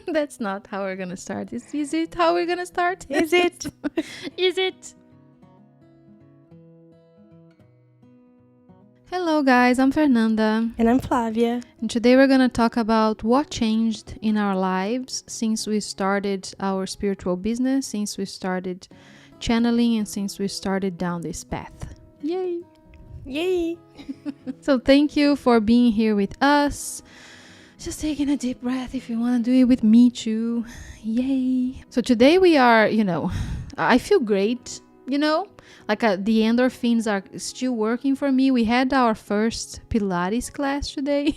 That's not how we're gonna start. Is it how we're gonna start? Is it? Is it? Hello guys, I'm Fernanda. And I'm Flavia. And today we're gonna talk about what changed in our lives since we started our spiritual business, since we started channeling, and since we started down this path. Yay! Yay! So thank you for being here with us. Just taking a deep breath if you want to do it with me too. Yay. So today we are, I feel great, like the endorphins are still working for me. We had our first Pilates class today.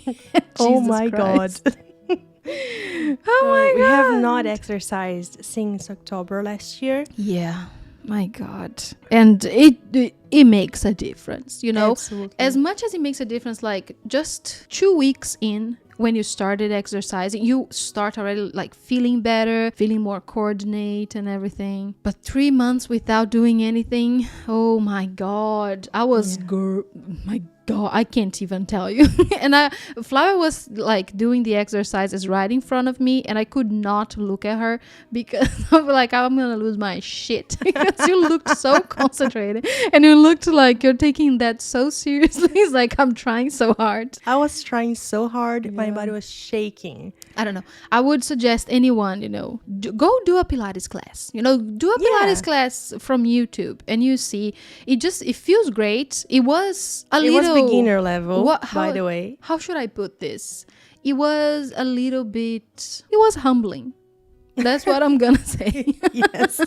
Oh my God. Oh my God. We have not exercised since October last year. Yeah. My God. And it makes a difference, Absolutely. As much as it makes a difference, like just 2 weeks in, when you started exercising, you start already like feeling better, feeling more coordinate and everything. But 3 months without doing anything, oh my God. I was, my God, I can't even tell you. And Flavia was like doing the exercises right in front of me, and I could not look at her because I'm like, I'm gonna lose my shit. Because you looked so concentrated and you looked like you're taking that so seriously. It's like, I'm trying so hard. I was trying so hard. My body was shaking. I don't know. I would suggest anyone, go do a Pilates class. Do a Pilates class from YouTube, and you see, it feels great. It was Beginner level, by the way. How should I put this? It was a little bit, it was humbling. That's what I'm gonna say. Yes.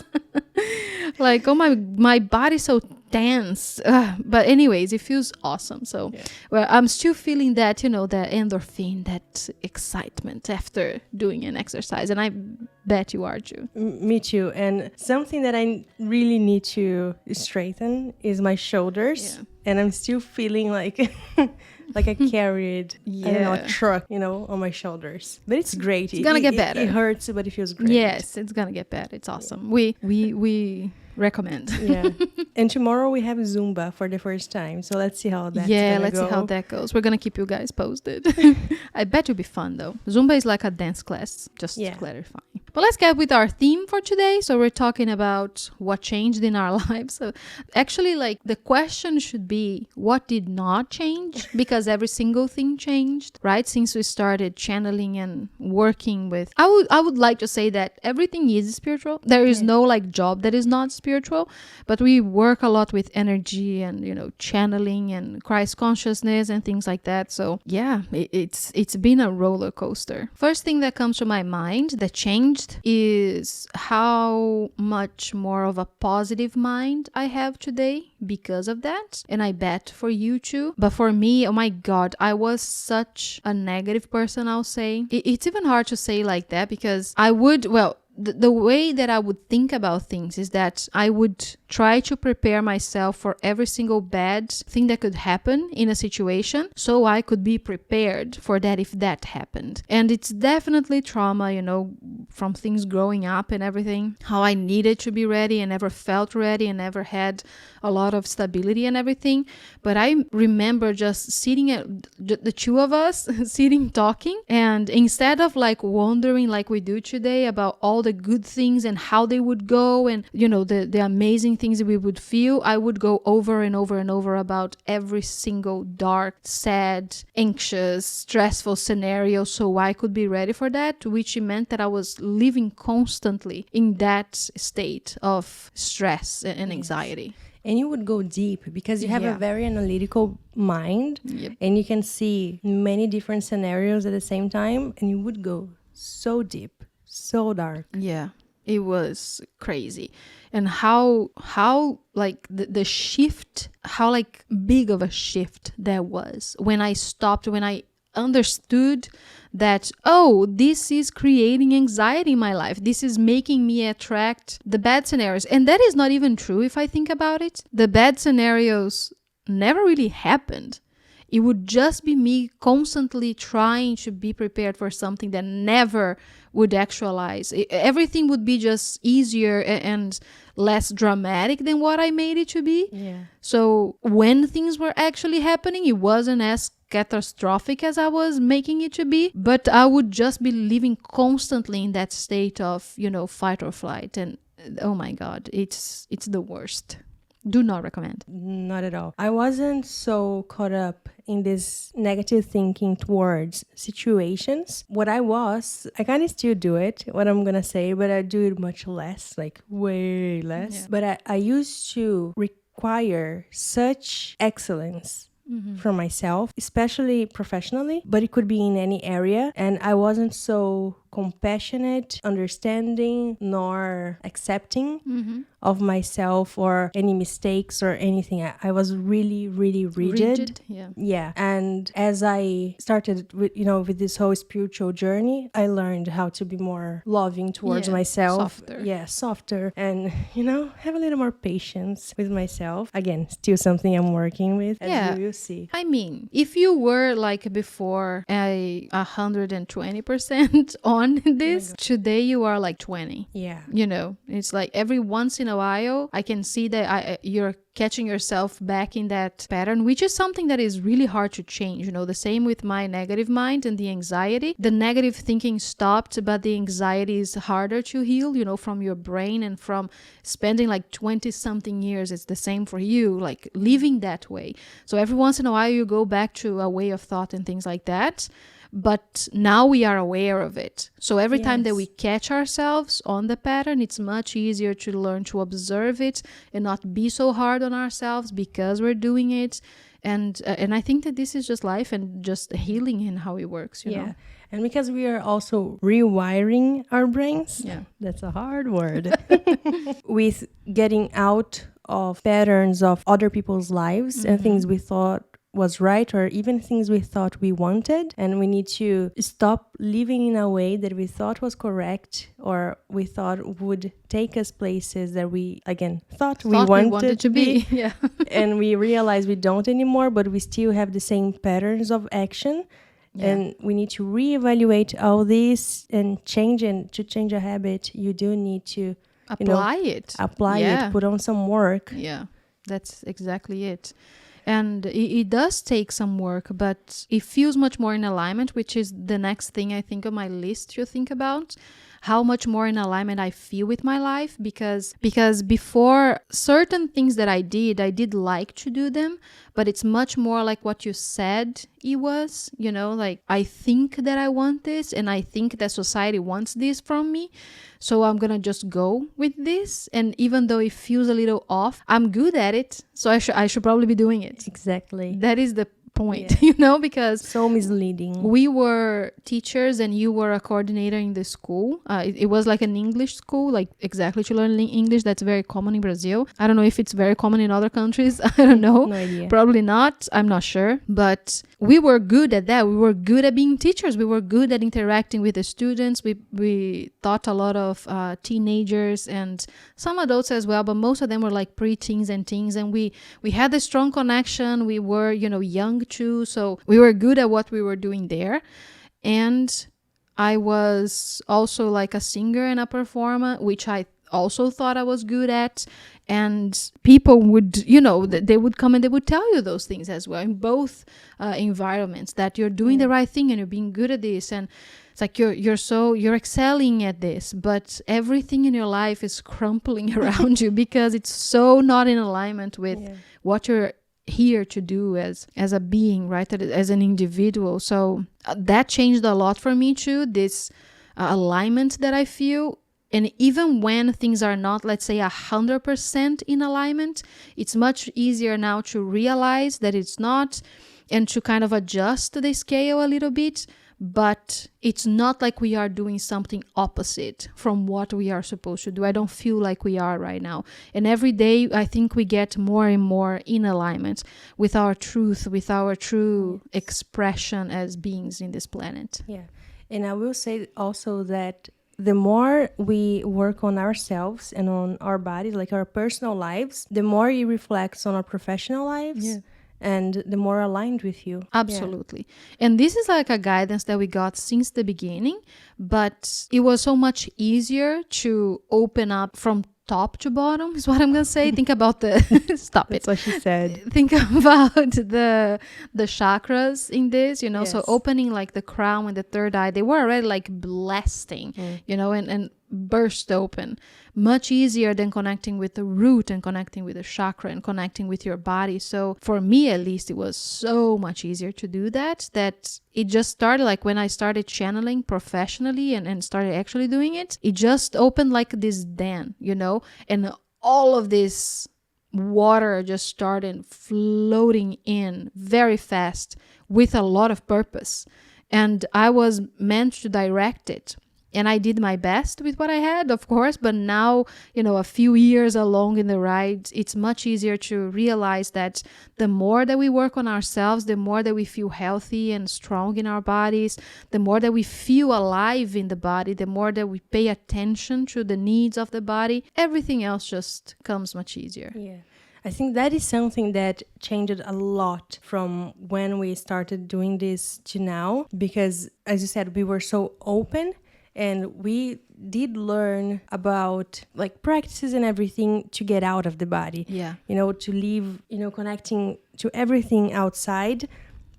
Like, oh my body's so tense. But anyways, it feels awesome. So, well, I'm still feeling that, that endorphin, that excitement after doing an exercise. And I bet you are too. Me too. And something that I really need to straighten is my shoulders. Yeah. And I'm still feeling like like I carried a truck, on my shoulders. But it's great. It's gonna get better. It hurts, but it feels great. Yes, it's gonna get better. It's awesome. We recommend. Yeah. And tomorrow we have Zumba for the first time. So let's see how that's let's see how that goes. We're gonna keep you guys posted. I bet it'll be fun though. Zumba is like a dance class, just to clarify. But let's get with our theme for today. So we're talking about what changed in our lives. So actually, like, the question should be, what did not change? Because every single thing changed, right? Since we started channeling and working with, I would like to say that everything is spiritual. There is no like job that is not spiritual, but we work a lot with energy and, channeling and Christ consciousness and things like that. So yeah, it's been a roller coaster. First thing that comes to my mind that changed is how much more of a positive mind I have today because of that. And I bet for you too. But for me, oh my God, I was such a negative person, I'll say. It's even hard to say like that because the way that I would think about things is that I would try to prepare myself for every single bad thing that could happen in a situation so I could be prepared for that if that happened. And it's definitely trauma, from things growing up and everything, how I needed to be ready and never felt ready and never had a lot of stability and everything. But I remember just sitting at the two of us sitting talking, and instead of like wondering like we do today about all the good things and how they would go and the amazing things that we would feel, I would go over and over and over about every single dark, sad, anxious, stressful scenario so I could be ready for that, which meant that I was living constantly in that state of stress and anxiety. And you would go deep because you have a very analytical mind, and you can see many different scenarios at the same time, and you would go so deep, so dark. Yeah, it was crazy. And how like the shift, how like big of a shift that was when I understood that, this is creating anxiety in my life. This is making me attract the bad scenarios. And that is not even true if I think about it. The bad scenarios never really happened. It would just be me constantly trying to be prepared for something that never would actualize. Everything would be just easier and less dramatic than what I made it to be. Yeah. So when things were actually happening, it wasn't as catastrophic as I was making it to be, but I would just be living constantly in that state of, fight or flight. And oh my God, it's the worst. Do not recommend. Not at all. I wasn't so caught up in this negative thinking towards situations. What I kind of still do it, what I'm going to say, but I do it much less, like way less. Yeah. But I used to require such excellence from myself, especially professionally, but it could be in any area. And I wasn't so compassionate, understanding, nor accepting of myself or any mistakes or anything. I was really, really rigid. Yeah. And as I started with this whole spiritual journey, I learned how to be more loving towards myself. Softer. And, have a little more patience with myself. Again, still something I'm working with, as you will see. I mean, if you were like before 120% on this, today you are like 20. Yeah. It's like every once in a while I can see that you're catching yourself back in that pattern, which is something that is really hard to change. The same with my negative mind and the anxiety. The negative thinking stopped, but the anxiety is harder to heal, from your brain, and from spending like 20 something years. It's the same for you, like living that way. So every once in a while you go back to a way of thought and things like that. But now we are aware of it. So every time that we catch ourselves on the pattern, it's much easier to learn to observe it and not be so hard on ourselves because we're doing it. And I think that this is just life and just healing in how it works, you know. And because we are also rewiring our brains, that's a hard word, with getting out of patterns of other people's lives and things we thought was right, or even things we thought we wanted, and we need to stop living in a way that we thought was correct or we thought would take us places that we again thought we wanted to be. And we realize we don't anymore, but we still have the same patterns of action. And we need to reevaluate all this and change. And to change a habit, you do need to apply it, put on some work. That's exactly it. And it does take some work, but it feels much more in alignment, which is the next thing I think on my list to think about. How much more in alignment I feel with my life, because before, certain things that I did like to do them, but it's much more like what you said it was, like I think that I want this and I think that society wants this from me. So I'm going to just go with this. And even though it feels a little off, I'm good at it. So I should probably be doing it. Exactly. That is the point, because so misleading. We were teachers and you were a coordinator in the school. It was like an English school, like exactly to learn English. That's very common in Brazil. I don't know if it's very common in other countries. I don't know. No idea. Probably not. I'm not sure. But we were good at that. We were good at being teachers. We were good at interacting with the students. We taught a lot of teenagers and some adults as well, but most of them were like pre-teens and teens. And we had a strong connection. We were, young too, so we were good at what we were doing there. And I was also like a singer and a performer, which I also thought I was good at. And people would, they would come and they would tell you those things as well in both environments, that you're doing the right thing and you're being good at this. And it's like you're excelling at this, but everything in your life is crumpling around you because it's so not in alignment with what you're here to do as a being, right, as an individual. So that changed a lot for me too, this alignment that I feel. And even when things are not, let's say, 100% in alignment, it's much easier now to realize that it's not, and to kind of adjust the scale a little bit. But it's not like we are doing something opposite from what we are supposed to do. I don't feel like we are right now. And every day, I think we get more and more in alignment with our truth, with our true expression as beings in this planet. Yeah. And I will say also that the more we work on ourselves and on our bodies, like our personal lives, the more it reflects on our professional lives. Yeah. And the more aligned with you. Absolutely. Yeah. And this is like a guidance that we got since the beginning, but it was so much easier to open up from top to bottom is what I'm gonna say. Think about the stop That's it. what she said. Think about the chakras in this, you know. Yes. So opening like the crown and the third eye, they were already like blasting, you know, and burst open. Much easier than connecting with the root and connecting with the chakra and connecting with your body. So for me, at least, it was so much easier to do that it just started like when I started channeling professionally and started actually doing it, it just opened like this dam, you know, and all of this water just started floating in very fast with a lot of purpose. And I was meant to direct it. And I did my best with what I had, of course, but now, you know, a few years along in the ride, it's much easier to realize that the more that we work on ourselves, the more that we feel healthy and strong in our bodies, the more that we feel alive in the body, the more that we pay attention to the needs of the body, everything else just comes much easier. Yeah. I think that is something that changed a lot from when we started doing this to now, because as you said, we were so open. And we did learn about like practices and everything to get out of the body. Yeah. You know, to live, you know, connecting to everything outside.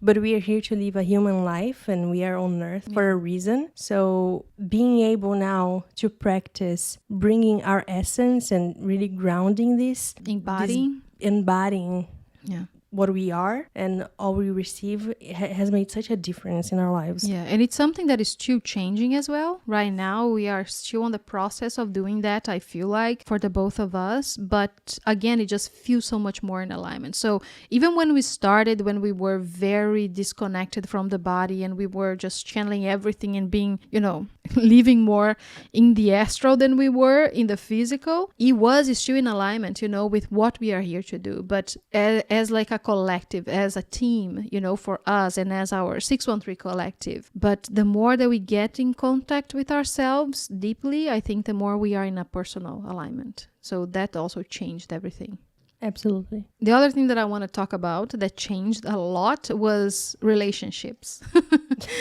But we are here to live a human life and we are on earth for a reason. So being able now to practice bringing our essence and really grounding this. Embodying. Yeah. What we are and all we receive has made such a difference in our lives. Yeah, and it's something that is still changing as well. Right now, we are still on the process of doing that, I feel like, for the both of us. But again, it just feels so much more in alignment. So even when we started, when we were very disconnected from the body and we were just channeling everything and being, you know, living more in the astral than we were in the physical, it was still in alignment, you know, with what we are here to do. But as like a collective, as a team, you know, for us and as our 613 collective. But the more that we get in contact with ourselves deeply, I think the more we are in a personal alignment. So that also changed everything. Absolutely. The other thing that I want to talk about that changed a lot was relationships.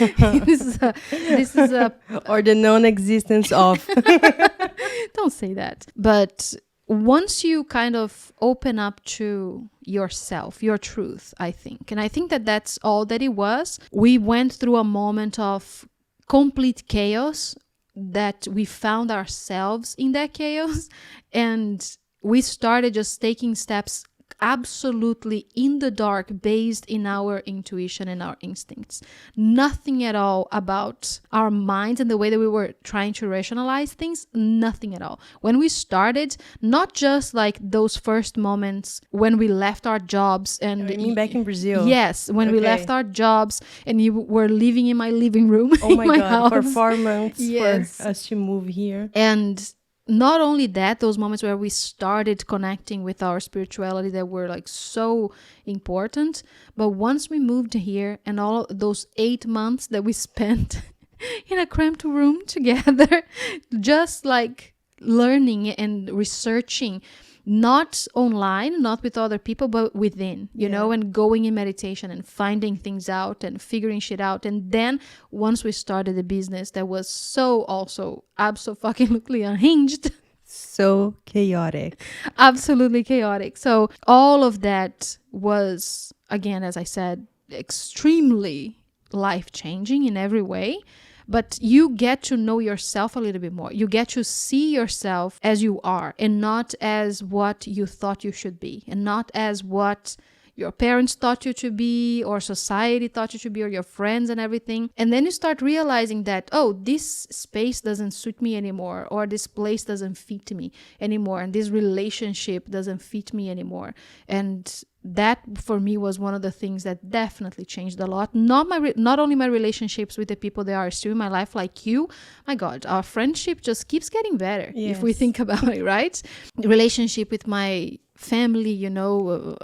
This is a or the non-existence of. Don't say that. But once you kind of open up to yourself, your truth, I think. And I think that that's all that it was. We went through a moment of complete chaos that we found ourselves in that chaos. And we started just taking steps absolutely in the dark based in our intuition and our instincts. Nothing at all about our minds and the way that we were trying to rationalize things. Nothing at all. When we started, not just like those first moments when we left our jobs and... You mean back in Brazil? Yes, when we left our jobs and you were living in my living room. Oh my God, house. for 4 months Yes. for us to move here. And not only that, those moments where we started connecting with our spirituality that were like so important, but once we moved here and all those 8 months that we spent in a cramped room together, just like learning and researching, not online, not with other people, but within, you know, and going in meditation and finding things out and figuring shit out. And then once we started the business, that was so also absolutely unhinged. So chaotic. Absolutely chaotic. So all of that was, again, as I said, extremely life-changing in every way. But you get to know yourself a little bit more. You get to see yourself as you are and not as what you thought you should be and not as what your parents thought you to be or society thought you to be or your friends and everything. And then you start realizing that, oh, this space doesn't suit me anymore, or this place doesn't fit me anymore, and this relationship doesn't fit me anymore. And that for me was one of the things that definitely changed a lot. Not only my relationships with the people that are still in my life, like you. My God, our friendship just keeps getting better. Yes. If we think about it, right? The relationship with my family, you know,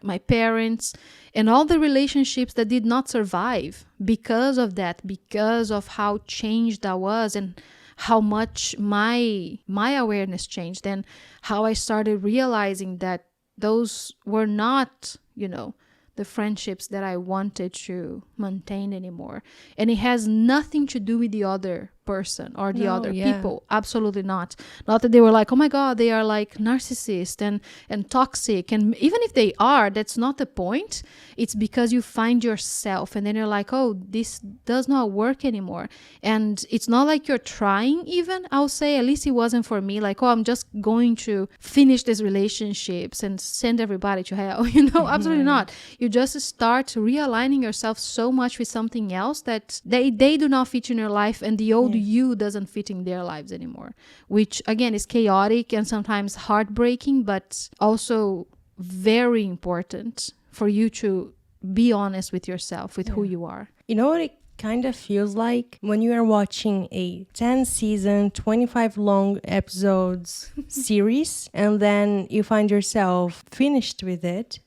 my parents, and all the relationships that did not survive because of that, because of how changed I was and how much my awareness changed, and how I started realizing that those were not, you know, the friendships that I wanted to maintain anymore. And it has nothing to do with the other person or the other people. Absolutely not. Not that they were like, oh my God, they are like narcissist and toxic. And even if they are, that's not the point. It's because you find yourself and then you're like, oh, this does not work anymore. And it's not like you're trying even, I'll say, at least it wasn't for me. Like, oh, I'm just going to finish these relationships and send everybody to hell. Absolutely not. You just start realigning yourself so much with something else that they do not fit in your life, and the old you doesn't fit in their lives anymore, which again is chaotic and sometimes heartbreaking, but also very important for you to be honest with yourself, with who you are. You know what it kind of feels like when you are watching a 10 season 25 long episodes series, and then you find yourself finished with it,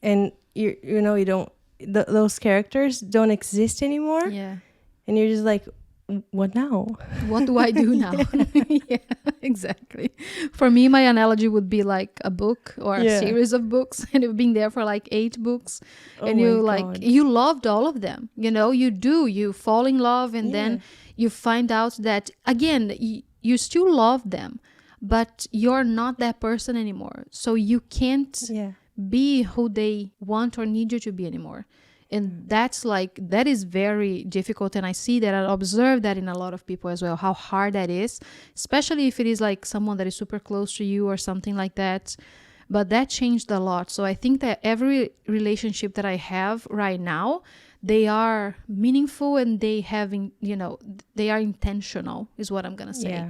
and you don't those characters don't exist anymore. And you're just like, what now? What do I do now? Yeah, exactly. For me, my analogy would be like a book or a series of books, and you've been there for like 8 books, and you loved all of them. You fall in love, and then you find out that again, you still love them, but you're not that person anymore. So you can't be who they want or need you to be anymore. And that is very difficult. And I see that, I observe that in a lot of people as well, how hard that is, especially if it is like someone that is super close to you or something like that. But that changed a lot. So I think that every relationship that I have right now, they are meaningful, and they are intentional is what I'm going to say,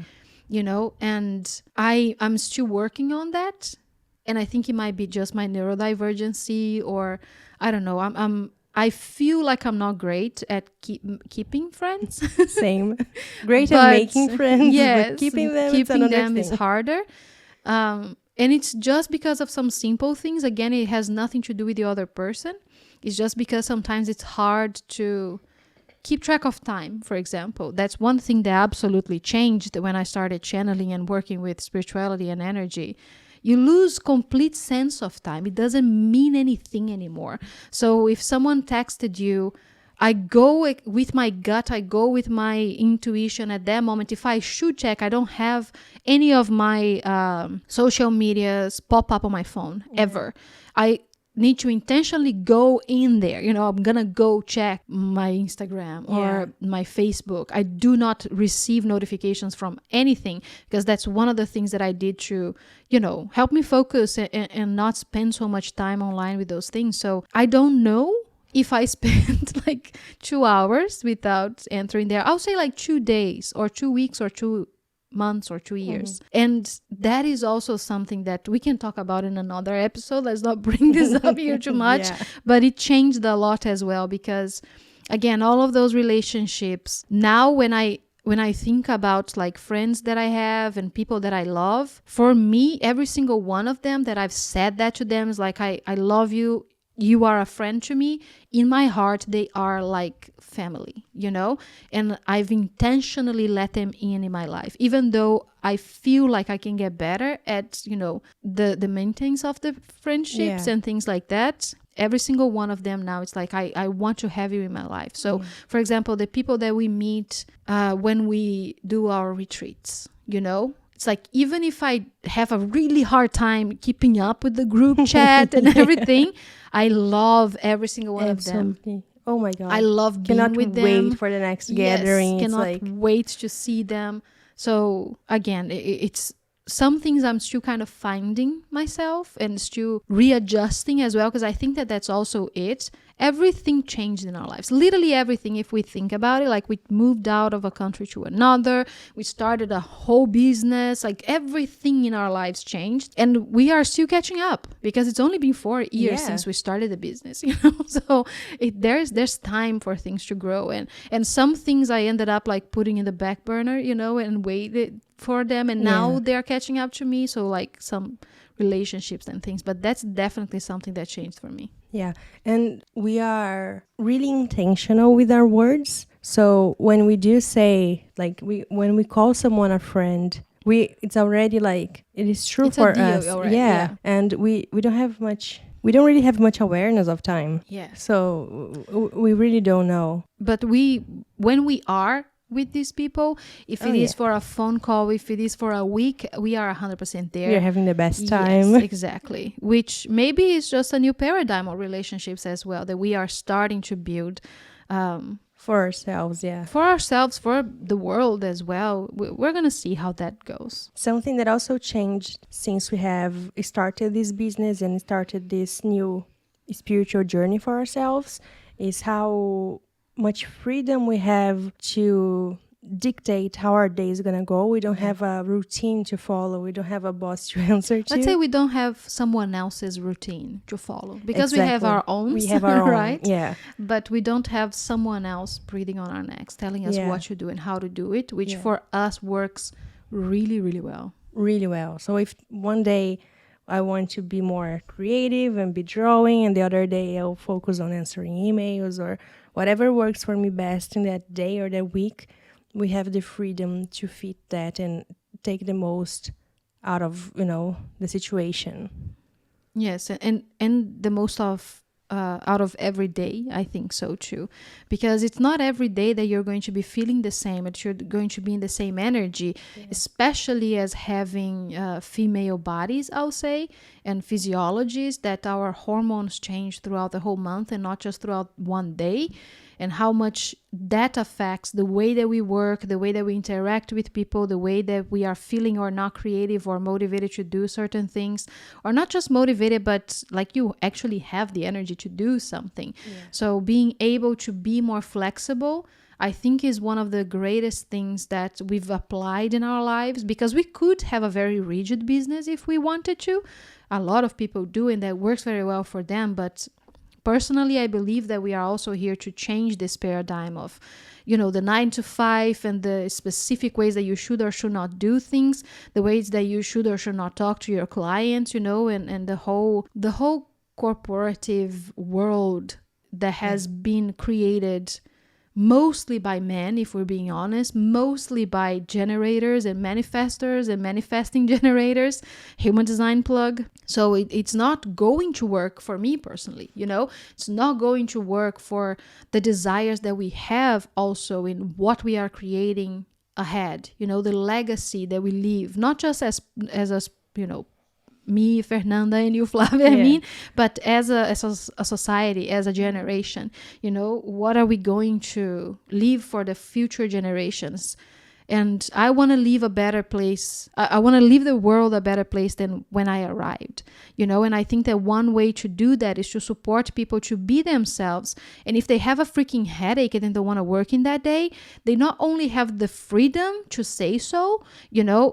and I'm still working on that. And I think it might be just my neurodivergency, or I don't know. I feel like I'm not great at keeping friends. Same. Great at making friends, but keeping them is harder. And it's just because of some simple things. Again, it has nothing to do with the other person. It's just because sometimes it's hard to keep track of time, for example. That's one thing that absolutely changed when I started channeling and working with spirituality and energy. You lose complete sense of time. It doesn't mean anything anymore. So if someone texted you, I go with my gut, I go with my intuition at that moment. If I should check, I don't have any of my social medias pop up on my phone ever. I need to intentionally go in there. I'm gonna go check my Instagram or my Facebook. I do not receive notifications from anything, because that's one of the things that I did to help me focus and not spend so much time online with those things. So I don't know if I spent like 2 hours without entering there. I'll say like 2 days or 2 weeks or 2 months or 2 years. And that is also something that we can talk about in another episode. Let's not bring this up here too much. But it changed a lot as well, because again, all of those relationships now, when I think about like friends that I have and people that I love, for me, every single one of them that I've said that to them is like, I love you. You are a friend to me. In my heart, they are like family, and I've intentionally let them in my life, even though I feel like I can get better at, the maintenance of the friendships and things like that. Every single one of them now, it's like, I want to have you in my life. So, for example, the people that we meet when we do our retreats, it's like, even if I have a really hard time keeping up with the group chat and everything, I love every single one of them. Oh my God. I love being with them. Cannot wait for the next gathering. Cannot wait to see them. So again, it's some things I'm still kind of finding myself and still readjusting as well, because I think that that's also it. Everything changed in our lives. Literally everything, if we think about it. Like, we moved out of a country to another. We started a whole business. Like, everything in our lives changed. And we are still catching up, because it's only been 4 years since we started the business, So there's time for things to grow. And some things I ended up like putting in the back burner, and waited for them. And now they're catching up to me. So like some relationships and things. But that's definitely something that changed for me. Yeah. And we are really intentional with our words. So when we do say, like, when we call someone a friend, it's already like, it is true for us. Already, And we don't really have much awareness of time. Yeah. So we really don't know. But when we are with these people. If it is for a phone call, if it is for a week, we are 100% there. We're having the best time. Yes, exactly. Which maybe is just a new paradigm of relationships as well, that we are starting to build. For ourselves, For ourselves, for the world as well. We're going to see how that goes. Something that also changed since we have started this business and started this new spiritual journey for ourselves is how much freedom we have to dictate how our day is going to go. We don't have a routine to follow. We don't have a boss to answer to. Let's say we don't have someone else's routine to follow, because we have our own. We have our own, right? Yeah. But we don't have someone else breathing on our necks, telling us what to do and how to do it, which for us works really, really well. Really well. So if one day I want to be more creative and be drawing, and the other day I'll focus on answering emails or whatever works for me best in that day or that week, we have the freedom to fit that and take the most out of, the situation. Yes, and the most of out of every day, I think so too, because it's not every day that you're going to be feeling the same, that you're going to be in the same energy, especially as having female bodies, I'll say, and physiologies, that our hormones change throughout the whole month and not just throughout one day, and how much that affects the way that we work, the way that we interact with people, the way that we are feeling or not creative or motivated to do certain things, or not just motivated, but like you actually have the energy to do something. So being able to be more flexible, I think, is one of the greatest things that we've applied in our lives, because we could have a very rigid business if we wanted to. A lot of people do, and that works very well for them, but personally, I believe that we are also here to change this paradigm of, the 9 to 5 and the specific ways that you should or should not do things, the ways that you should or should not talk to your clients, and the whole corporative world that has been created mostly by men, if we're being honest, mostly by generators and manifestors and manifesting generators, human design plug. So it's not going to work for me personally, it's not going to work for the desires that we have also in what we are creating ahead, the legacy that we leave, not just as me, Fernanda, and you, Flavia, I mean, but as a society, as a generation, what are we going to leave for the future generations? And I want to leave a better place. I want to leave the world a better place than when I arrived, and I think that one way to do that is to support people to be themselves. And if they have a freaking headache and they don't want to work in that day, they not only have the freedom to say so,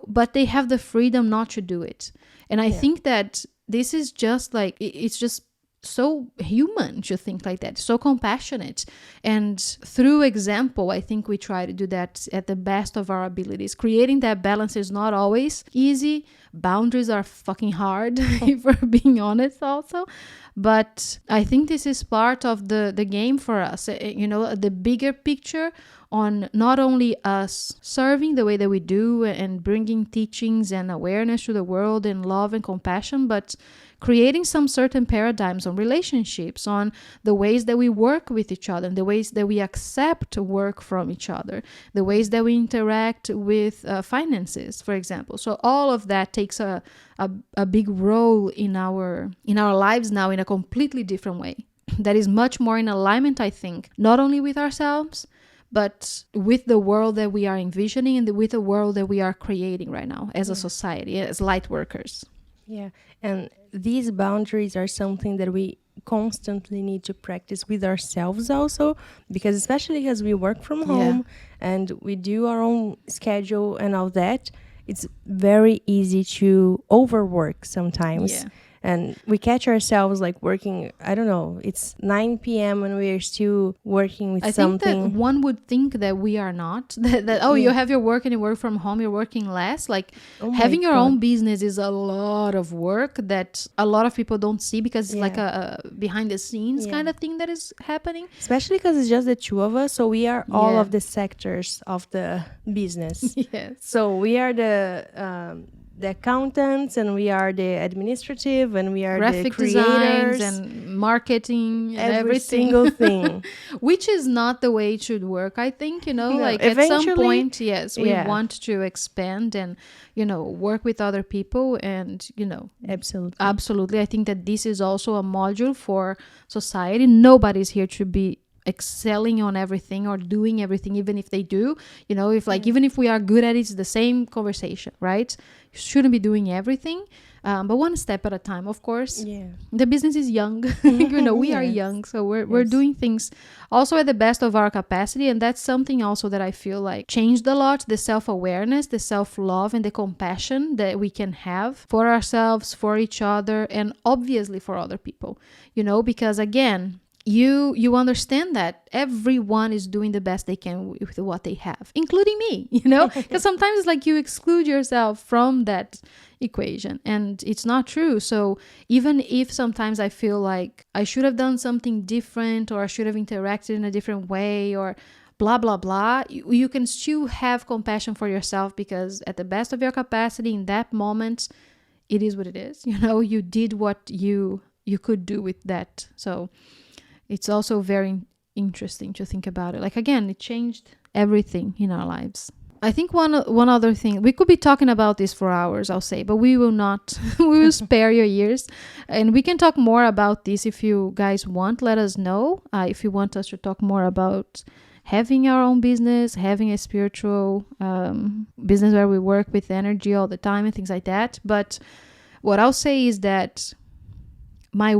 but they have the freedom not to do it. And I think that this is just like, it's just so human to think like that, so compassionate. And through example, I think we try to do that at the best of our abilities. Creating that balance is not always easy. Boundaries are fucking hard, if we're being honest also. But I think this is part of the game for us, the bigger picture on not only us serving the way that we do and bringing teachings and awareness to the world and love and compassion, but creating some certain paradigms on relationships, on the ways that we work with each other, and the ways that we accept work from each other, the ways that we interact with finances, for example. So all of that takes a big role in our lives now in a completely different way. That is much more in alignment, I think, not only with ourselves, but with the world that we are envisioning and with the world that we are creating right now as a society, as light workers. Yeah, and these boundaries are something that we constantly need to practice with ourselves also, because especially as we work from home and we do our own schedule and all that, it's very easy to overwork sometimes. Yeah. And we catch ourselves like working, I don't know, it's 9 p.m. and we are still working with something. I think that one would think that we are not. You have your work and you work from home, you're working less. Like having your own business is a lot of work that a lot of people don't see, because it's like a behind the scenes kind of thing that is happening. Especially because it's just the two of us. So we are all of the sectors of the business. Yes. So we are the the accountants, and we are the administrative, and we are graphic the creators, designs and marketing and every everything. single thing. Which is not the way it should work, I think, No, like at some eventually, point, yes, we yeah. want to expand and, work with other people and, absolutely. I think that this is also a module for society. Nobody's here to be excelling on everything or doing everything, even if they do, if even if we are good at it, it's the same conversation, right? You shouldn't be doing everything, but one step at a time, of course. Yeah, the business is young. We are young, so we're doing things also at the best of our capacity, and that's something also that I feel like changed a lot. The self-awareness, the self-love, and the compassion that we can have for ourselves, for each other, and obviously for other people, because again, you understand that everyone is doing the best they can with what they have, including me, because sometimes it's like you exclude yourself from that equation, and it's not true. So even if sometimes I feel like I should have done something different, or I should have interacted in a different way, or blah blah blah, you can still have compassion for yourself, because at the best of your capacity in that moment, it is what it is. You did what you could do with that. So it's also very interesting to think about it. Like, again, it changed everything in our lives. I think one other thing, we could be talking about this for hours, I'll say, but we will not. We will spare your ears, and we can talk more about this if you guys want. Let us know if you want us to talk more about having our own business, having a spiritual business where we work with energy all the time and things like that. But what I'll say is that my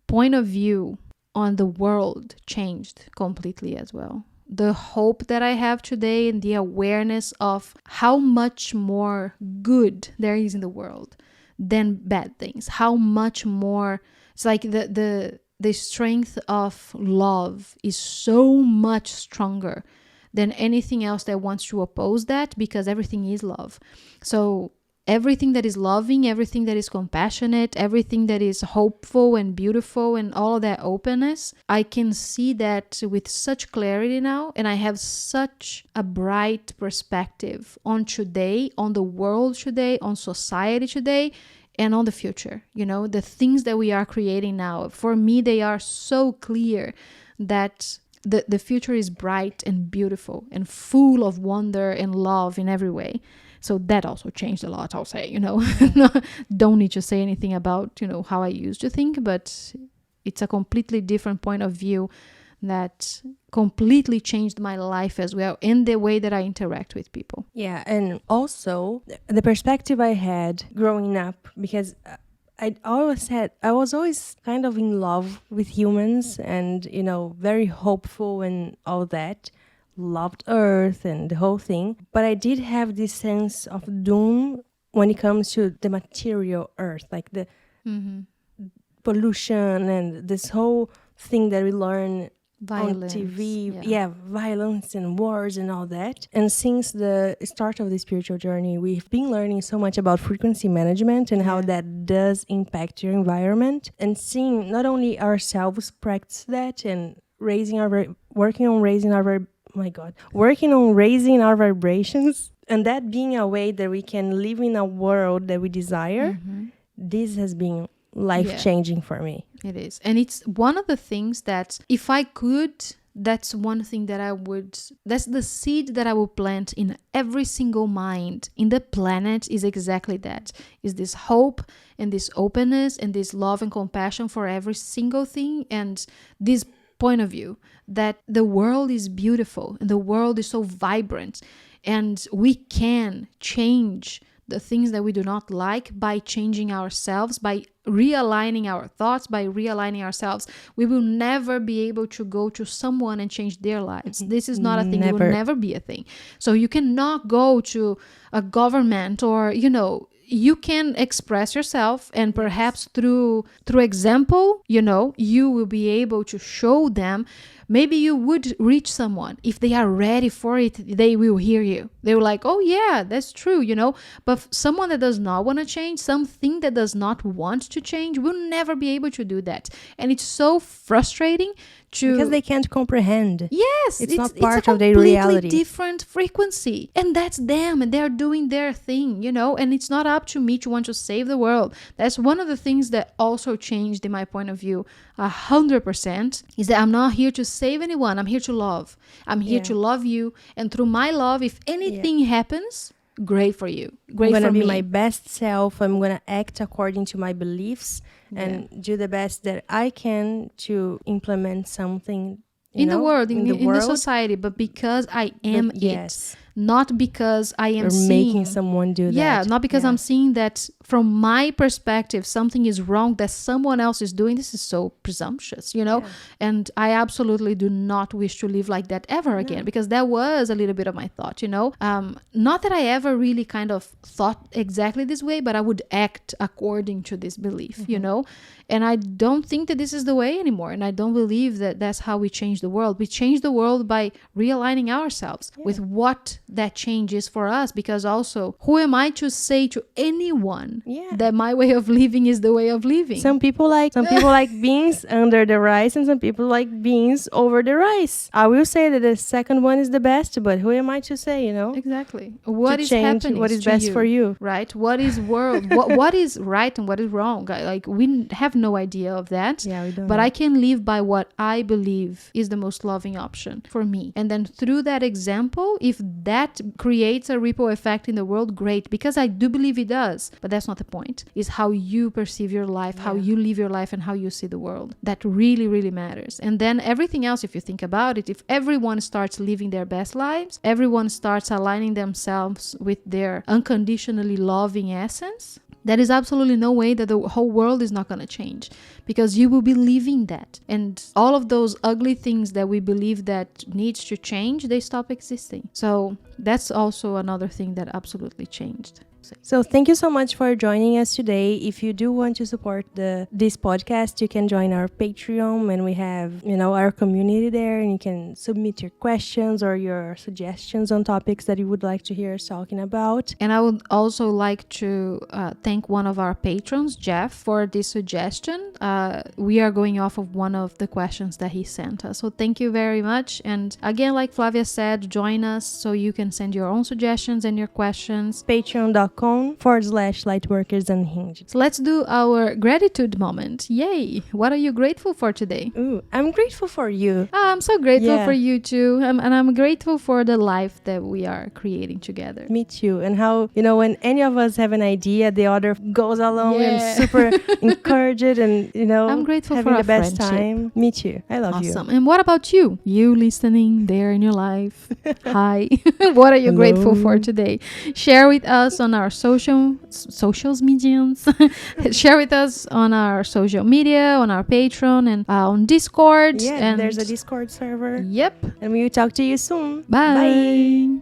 point of view on the world changed completely as well. The hope that I have today and the awareness of how much more good there is in the world than bad things. How much more, it's like the strength of love is so much stronger than anything else that wants to oppose that, because everything is love. So everything that is loving, everything that is compassionate, everything that is hopeful and beautiful, and all of that openness, I can see that with such clarity now, and I have such a bright perspective on today, on the world today, on society today, and on the future. The things that we are creating now, for me, they are so clear that the future is bright and beautiful and full of wonder and love in every way. So that also changed a lot, I'll say, Don't need to say anything about, how I used to think, but it's a completely different point of view that completely changed my life as well, in the way that I interact with people. Yeah, and also the perspective I had growing up, because I was always kind of in love with humans and, very hopeful and all that. Loved Earth and the whole thing, but I did have this sense of doom when it comes to the material Earth, like the pollution and this whole thing that we learn violence, on TV, violence and wars and all that. And since the start of the spiritual journey, we've been learning so much about frequency management and how that does impact your environment, and seeing not only ourselves practice that and working on raising our vibrations, and that being a way that we can live in a world that we desire. This has been life-changing for me. It is. And it's one of the things that, if I could, that's one thing that that's the seed that I will plant in every single mind in the planet, is exactly that. Is this hope and this openness and this love and compassion for every single thing, and this point of view that the world is beautiful and the world is so vibrant, and we can change the things that we do not like by changing ourselves, by realigning our thoughts, by realigning ourselves. We will never be able to go to someone and change their lives. This is not a thing. It will never be a thing. So you cannot go to a government, or you can express yourself, and perhaps through example, you will be able to show them. Maybe you would reach someone. If they are ready for it, they will hear you. They will like, oh yeah, that's true, But someone that does not want to change, something that does not want to change, will never be able to do that. And it's so frustrating because they can't comprehend. Yes, it's not part of their reality. Different frequency, and that's them, and they're doing their thing, you know. And it's not up to me to want to save the world. That's one of the things that also changed in my point of view 100%, is that I'm not here to save anyone. I'm here to love. I'm here to love you, and through my love, if anything happens, great for you, great for me. I'm gonna be my best self. I'm gonna act according to my beliefs and do the best that I can to implement something in the world, in the society, but because I am not because I am making someone do that. Yeah, not because I'm seeing that from my perspective something is wrong that someone else is doing. This is so presumptuous, you know. And I absolutely do not wish to live like that ever again, because that was a little bit of my thought, you know. Not that I ever really kind of thought exactly this way, but I would act according to this belief, you know. And I don't think that this is the way anymore, and I don't believe that that's how we change the world. We change the world by realigning ourselves with what that change is for us, because also, who am I to say to anyone that my way of living is the way of living? Some people like beans under the rice, and some people like beans over the rice. I will say that the second one is the best, but who am I to say, you know? Exactly. What is happening? What is best for you? Right? What is world? what is right and what is wrong? Like, we have no idea of that. Yeah, we don't. But I can live by what I believe is the most loving option for me. And then through that example, if that creates a ripple effect in the world, great, because I do believe it does. But that's not the point. It's how you perceive your life, how you live your life, and how you see the world. That really, really matters. And then everything else, if you think about it, if everyone starts living their best lives, everyone starts aligning themselves with their unconditionally loving essence, there is absolutely no way that the whole world is not going to change, because you will be living that. And all of those ugly things that we believe that needs to change, they stop existing. So that's also another thing that absolutely changed. So thank you so much for joining us today. If you do want to support this podcast, you can join our Patreon, and we have, you know, our community there, and you can submit your questions or your suggestions on topics that you would like to hear us talking about. And I would also like to thank one of our patrons, Jeff, for this suggestion. We are going off of one of the questions that he sent us. So thank you very much. And again, like Flavia said, join us so you can send your own suggestions and your questions. Patreon.com/Lightworkers Unhinged. So let's do our gratitude moment. Yay! What are you grateful for today? Ooh, I'm grateful for you. I'm so grateful for you too. And I'm grateful for the life that we are creating together. Me too. And how, you know, when any of us have an idea, the other goes along and super encourage it, and, you know, I'm grateful having for the best friendship. time. Me too. I love you. Awesome. And what about you? You listening there in your life. Hi. What are you grateful for today? Share with us on our socials mediums. Share with us on our social media, on our Patreon, and on Discord. Yeah, and there's a Discord server. Yep. And we will talk to you soon. Bye. Bye.